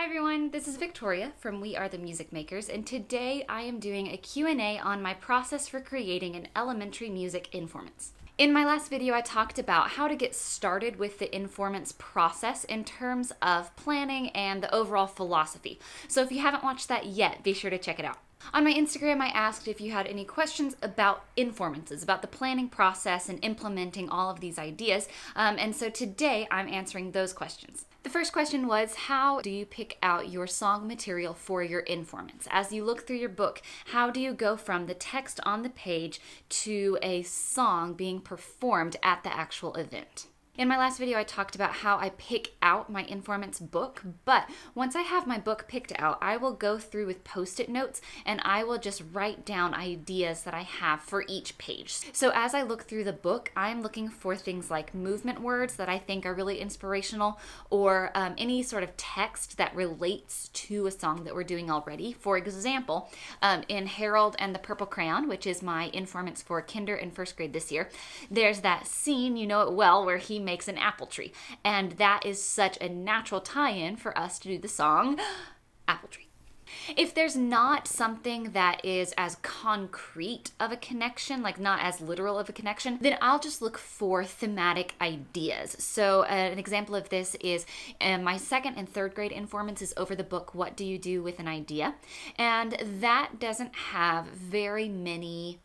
everyone, this is Victoria from We Are the Music Makers, and today I am doing a Q&A on my process for creating an elementary music Informance. In my last video, I talked about how to get started with the Informance process in terms of planning and the overall philosophy. So if you haven't watched that yet, be sure to check it out. On my Instagram, I asked if you had any questions about Informances, about the planning process and implementing all of these ideas, and so today I'm answering those questions. The first question was, how do you pick out your song material for your Informance? As you look through your book, how do you go from the text on the page to a song being performed at the actual event? In my last video, I talked about how I pick out my Informance book, but once I have my book picked out, I will go through with post-it notes and I will just write down ideas that I have for each page. So as I look through the book, I'm looking for things like movement words that I think are really inspirational, or any sort of text that relates to a song that we're doing already. For example, in Harold and the Purple Crayon, which is my Informance for kinder and first grade this year, there's that scene, you know it well, where he makes an apple tree, and that is such a natural tie-in for us to do the song Apple Tree. If there's not something that is as concrete of a connection, like not as literal of a connection, then I'll just look for thematic ideas. So an example of this is my second and third grade Informance is over the book What Do You Do with an Idea? And that doesn't have very many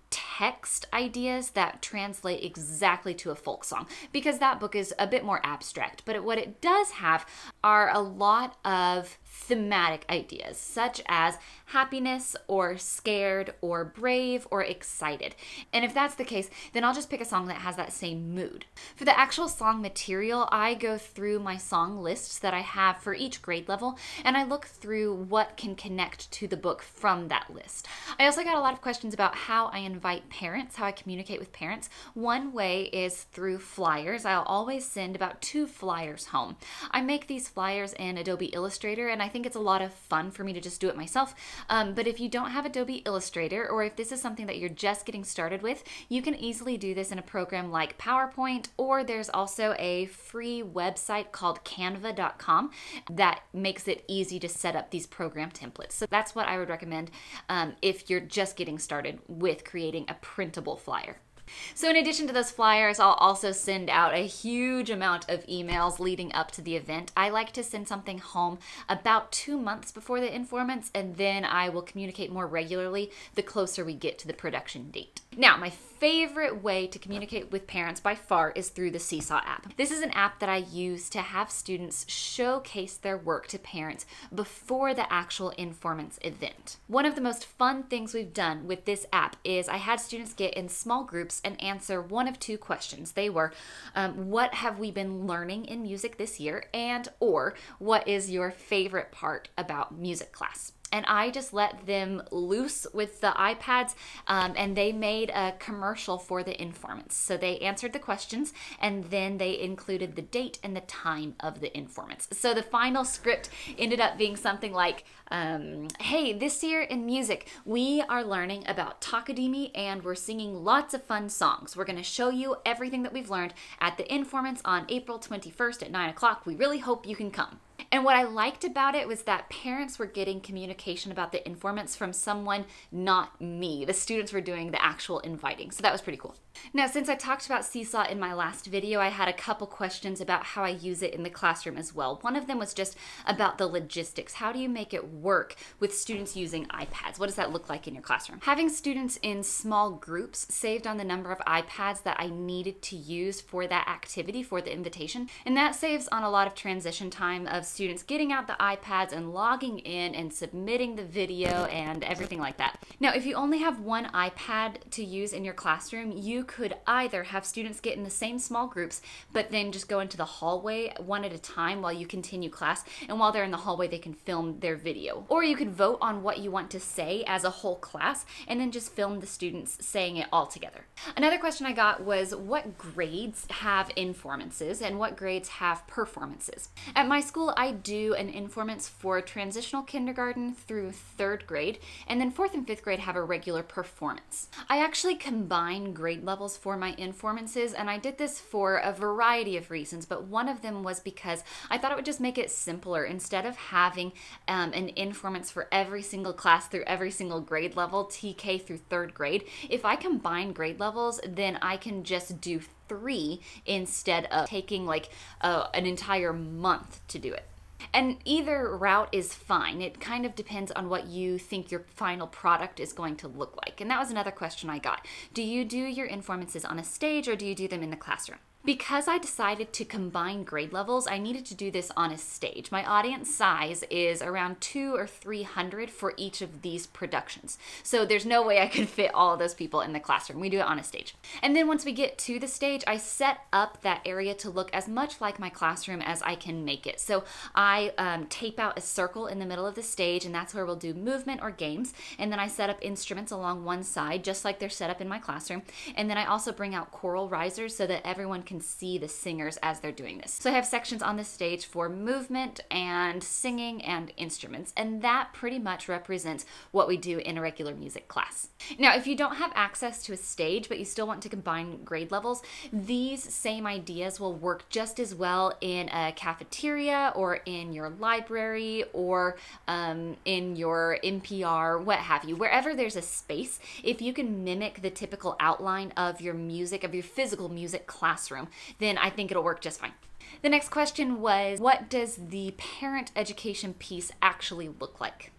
text ideas that translate exactly to a folk song, because that book is a bit more abstract. But what it does have are a lot of thematic ideas, such as happiness or scared or brave or excited. And if that's the case, then I'll just pick a song that has that same mood. For the actual song material, I go through my song lists that I have for each grade level, and I look through what can connect to the book from that list. I also got a lot of questions about how I invite parents, how I communicate with parents. One way is through flyers. I'll always send about 2 flyers home. I make these flyers in Adobe Illustrator, and I think it's a lot of fun for me to just do it myself. But if you don't have Adobe Illustrator, or if this is something that you're just getting started with, you can easily do this in a program like PowerPoint, or there's also a free website called canva.com that makes it easy to set up these program templates. So that's what I would recommend if you're just getting started with creating a printable flyer. So in addition to those flyers, I'll also send out a huge amount of emails leading up to the event. I like to send something home about 2 months before the Informance, and then I will communicate more regularly the closer we get to the production date. Now, my favorite way to communicate with parents by far is through the Seesaw app. This is an app that I use to have students showcase their work to parents before the actual Informance event. One of the most fun things we've done with this app is I had students get in small groups and answer one of 2 questions. They were, what have we been learning in music this year? And or what is your favorite part about music class? And I just let them loose with the iPads, and they made a commercial for the Informance. So they answered the questions, and then they included the date and the time of the Informance. So the final script ended up being something like, hey, this year in music, we are learning about Takadimi, and we're singing lots of fun songs. We're going to show you everything that we've learned at the Informance on April 21st at 9 o'clock. We really hope you can come. And what I liked about it was that parents were getting communication about the Informance from someone, not me. The students were doing the actual inviting, so that was pretty cool. Now, since I talked about Seesaw in my last video, I had a couple questions about how I use it in the classroom as well. One of them was just about the logistics. How do you make it work with students using iPads? What does that look like in your classroom? Having students in small groups saved on the number of iPads that I needed to use for that activity, for the invitation, and that saves on a lot of transition time of students getting out the iPads and logging in and submitting the video and everything like that. Now, if you only have one iPad to use in your classroom, you could either have students get in the same small groups, but then just go into the hallway one at a time while you continue class, and while they're in the hallway, they can film their video. Or you could vote on what you want to say as a whole class, and then just film the students saying it all together. Another question I got was, what grades have Informances and what grades have performances? At my school, I I do an Informance for transitional kindergarten through 3rd grade, and then 4th and 5th grade have a regular performance. I actually combine grade levels for my Informances, and I did this for a variety of reasons, but one of them was because I thought it would just make it simpler. Instead of having an Informance for every single class through every single grade level, TK through 3rd grade, if I combine grade levels, then I can just do 3 instead of taking like an entire month to do it. And either route is fine. It kind of depends on what you think your final product is going to look like. And that was another question I got. Do you do your Informances on a stage, or do you do them in the classroom? Because I decided to combine grade levels, I needed to do this on a stage. My audience size is around 200 or 300 for each of these productions. So there's no way I could fit all of those people in the classroom. We do it on a stage. And then once we get to the stage, I set up that area to look as much like my classroom as I can make it. So I tape out a circle in the middle of the stage, and that's where we'll do movement or games. And then I set up instruments along one side, just like they're set up in my classroom. And then I also bring out choral risers so that everyone can see the singers as they're doing this. So I have sections on the stage for movement and singing and instruments, and that pretty much represents what we do in a regular music class. Now, if you don't have access to a stage, but you still want to combine grade levels, these same ideas will work just as well in a cafeteria or in your library or in your NPR, what have you. Wherever there's a space, if you can mimic the typical outline of your music, of your physical music classroom, then I think it'll work just fine. The next question was, what does the parent education piece actually look like?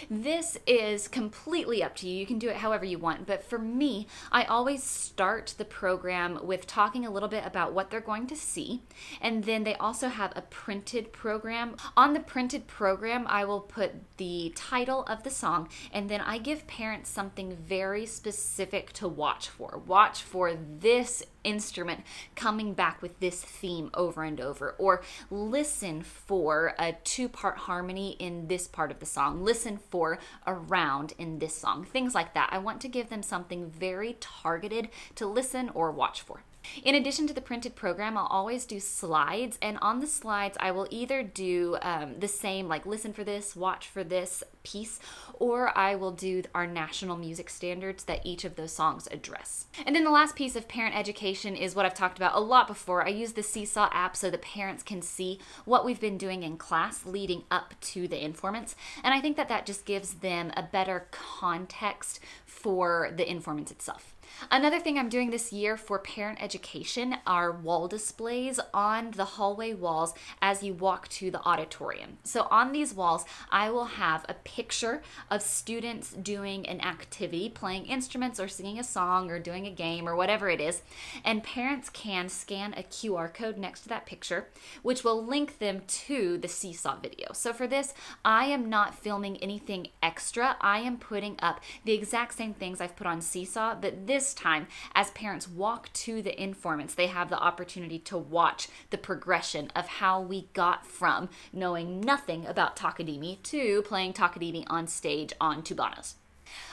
This is completely up to you. You can do it however you want, but for me, I always start the program with talking a little bit about what they're going to see, and then they also have a printed program. On the printed program, I will put the title of the song, and then I give parents something very specific to watch for. Watch for this instrument coming back with this theme over and over, or listen for a 2-part harmony in this part of the song, listen for a round in this song, things like that. I want to give them something very targeted to listen or watch for. In addition to the printed program, I'll always do slides, and on the slides I will either do the same, like listen for this, watch for this piece, or I will do our national music standards that each of those songs address. And then the last piece of parent education is what I've talked about a lot before. I use the Seesaw app so the parents can see what we've been doing in class leading up to the Informants, and I think that that just gives them a better context for the Informants itself. Another thing I'm doing this year for parent education are wall displays on the hallway walls as you walk to the auditorium. So on these walls, I will have a picture of students doing an activity, playing instruments or singing a song or doing a game or whatever it is, and parents can scan a QR code next to that picture, which will link them to the Seesaw video. So for this, I am not filming anything extra. I am putting up the exact same things I've put on Seesaw, but this time, as parents walk to the Informants, they have the opportunity to watch the progression of how we got from knowing nothing about Takadimi to playing Takadimi on stage on tubanos.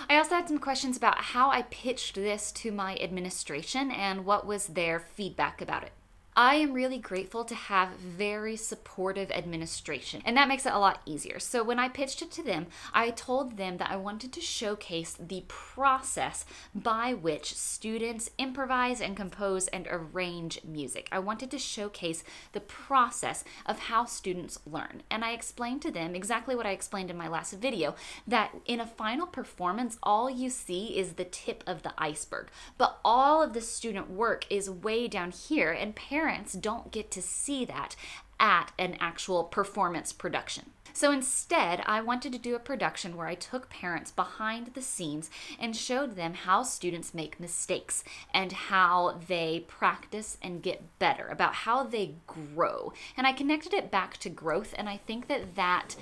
I also had some questions about how I pitched this to my administration and what was their feedback about it. I am really grateful to have very supportive administration, and that makes it a lot easier. So when I pitched it to them, I told them that I wanted to showcase the process by which students improvise and compose and arrange music. I wanted to showcase the process of how students learn. And I explained to them exactly what I explained in my last video, that in a final performance, all you see is the tip of the iceberg, but all of the student work is way down here, and parents don't get to see that at an actual performance production. So instead, I wanted to do a production where I took parents behind the scenes and showed them how students make mistakes and how they practice and get better, about how they grow. And I connected it back to growth, and I think that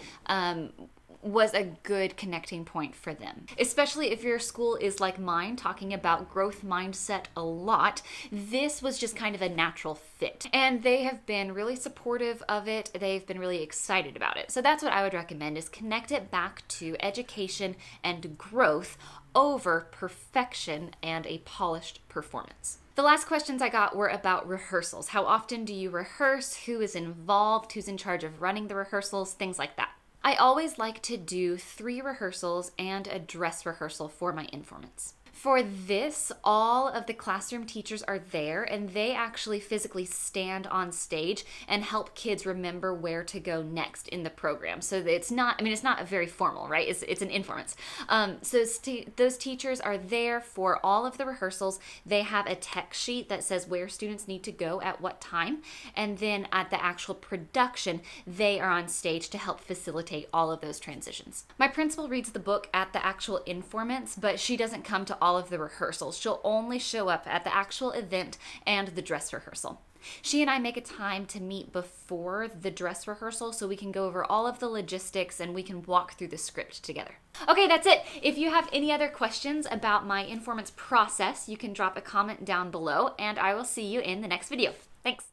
was a good connecting point for them. Especially if your school is like mine, talking about growth mindset a lot, this was just kind of a natural fit. And they have been really supportive of it. They've been really excited about it. So that's what I would recommend, is connect it back to education and growth over perfection and a polished performance. The last questions I got were about rehearsals. How often do you rehearse? Who is involved? Who's in charge of running the rehearsals? Things like that. I always like to do 3 rehearsals and a dress rehearsal for my Informants. For this, all of the classroom teachers are there, and they actually physically stand on stage and help kids remember where to go next in the program. So it's not, it's not very formal, right? It's an Informants. So those teachers are there for all of the rehearsals. They have a text sheet that says where students need to go at what time. And then at the actual production, they are on stage to help facilitate all of those transitions. My principal reads the book at the actual Informants, but she doesn't come to all of the rehearsals. She'll only show up at the actual event and the dress rehearsal. She and I make a time to meet before the dress rehearsal so we can go over all of the logistics and we can walk through the script together. Okay, that's it. If you have any other questions about my Informants process, you can drop a comment down below, and I will see you in the next video. Thanks.